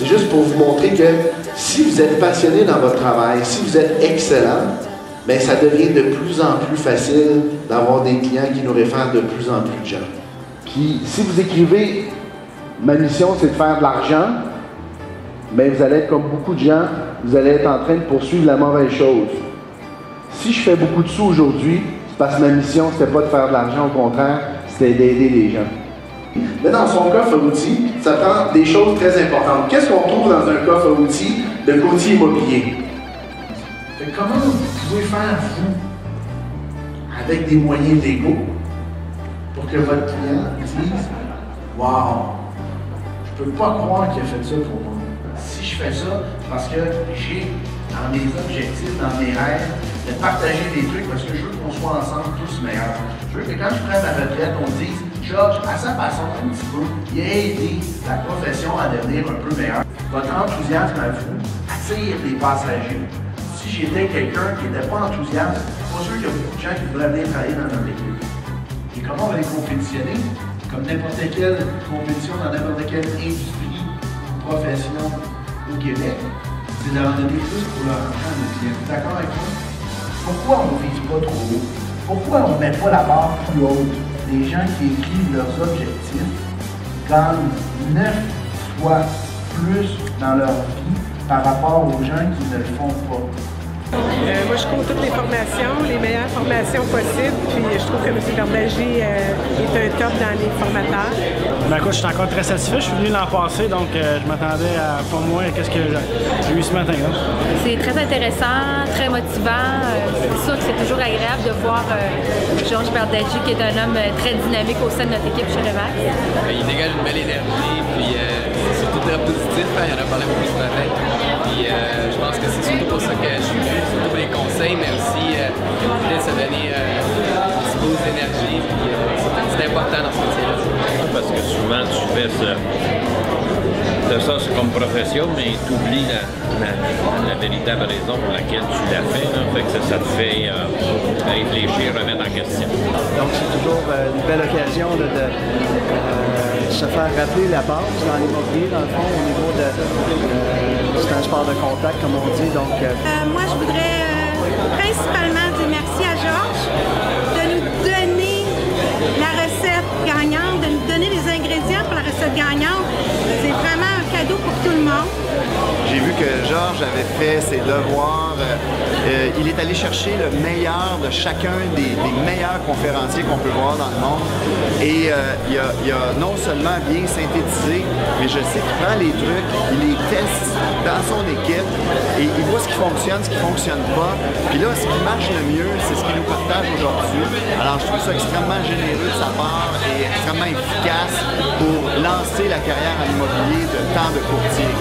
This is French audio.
C'est juste pour vous montrer que si vous êtes passionné dans votre travail, si vous êtes excellent, bien, ça devient de plus en plus facile d'avoir des clients qui nous réfèrent de plus en plus de gens. Puis, si vous écrivez « Ma mission, c'est de faire de l'argent », bien, vous allez être comme beaucoup de gens, vous allez être en train de poursuivre la mauvaise chose. Si je fais beaucoup de sous aujourd'hui, c'est parce que ma mission, c'était pas de faire de l'argent, au contraire, c'était d'aider les gens. Mais dans son coffre à outils, ça prend des choses très importantes. Qu'est-ce qu'on trouve dans un coffre à outils de courtier immobilier? Comment vous pouvez faire, vous, avec des moyens légaux, pour que votre client dise « Wow, je ne peux pas croire qu'il a fait ça pour moi. Si je fais ça, parce que j'ai dans mes objectifs, dans mes rêves, de partager des trucs parce que je veux qu'on soit ensemble tous meilleurs. Je veux que quand je prenne ma retraite, on dise « Georges, à sa façon, un petit peu, il a aidé la profession à devenir un peu meilleure. » Votre enthousiasme à vous attire les passagers. Si j'étais quelqu'un qui n'était pas enthousiaste, je suis pas sûr qu'il y a beaucoup de gens qui voudraient venir travailler dans notre équipe. Et comment on va les compétitionner? Comme n'importe quelle compétition dans n'importe quelle industrie ou profession au Québec, c'est d'en donner plus pour leur argent de clients. D'accord avec moi? Pourquoi on ne vise pas trop haut? Pourquoi on ne met pas la barre plus haute? Les gens qui écrivent leurs objectifs gagnent 9 fois plus dans leur vie par rapport aux gens qui ne le font pas. Moi, je cours toutes les formations, les meilleures formations possibles, puis je trouve que M. Berdagy est un top dans les formateurs. Ben, écoute, je suis encore très satisfait. Je suis venu l'an passé, donc je m'attendais à pas moins qu'est-ce que j'ai eu ce matin. C'est très intéressant, très motivant. C'est sûr que c'est toujours agréable de voir Georges Berdagy, qui est un homme très dynamique au sein de notre équipe chez Remax. Il dégage une belle énergie, puis c'est surtout très positif. Il en a parlé beaucoup ce matin. Puis je pense que c'est surtout pour ça que je suis venu, surtout pour les conseils, mais aussi de se donner un petit boost d'énergie. C'est important dans ce métier-là. Parce que souvent tu fais ça comme profession, mais tu oublies la véritable raison pour laquelle tu l'as fait. Fait que ça te fait réfléchir, remettre en question. Donc c'est toujours une belle occasion de se faire rappeler la base dans l'immobilier, dans le fond, au niveau de c'est un sport de contact, comme on dit. Donc, moi, je voudrais principalement dire merci à Georges de nous donner la recette gagnante, de nous donner les ingrédients pour la recette gagnante. C'est vraiment un cadeau pour tout le monde. J'ai vu que Georges avait fait ses devoirs. Il est allé chercher le meilleur de chacun des meilleurs conférenciers qu'on peut voir dans le monde. Et il a non seulement bien synthétisé, mais je sais qu'il prend les trucs, il les teste dans son équipe et il voit ce qui fonctionne, ce qui ne fonctionne pas. Puis là, ce qui marche le mieux, c'est ce qu'il nous partage aujourd'hui. Alors, je trouve ça extrêmement généreux de sa part et extrêmement efficace pour lancer la carrière en immobilier de tant de courtiers.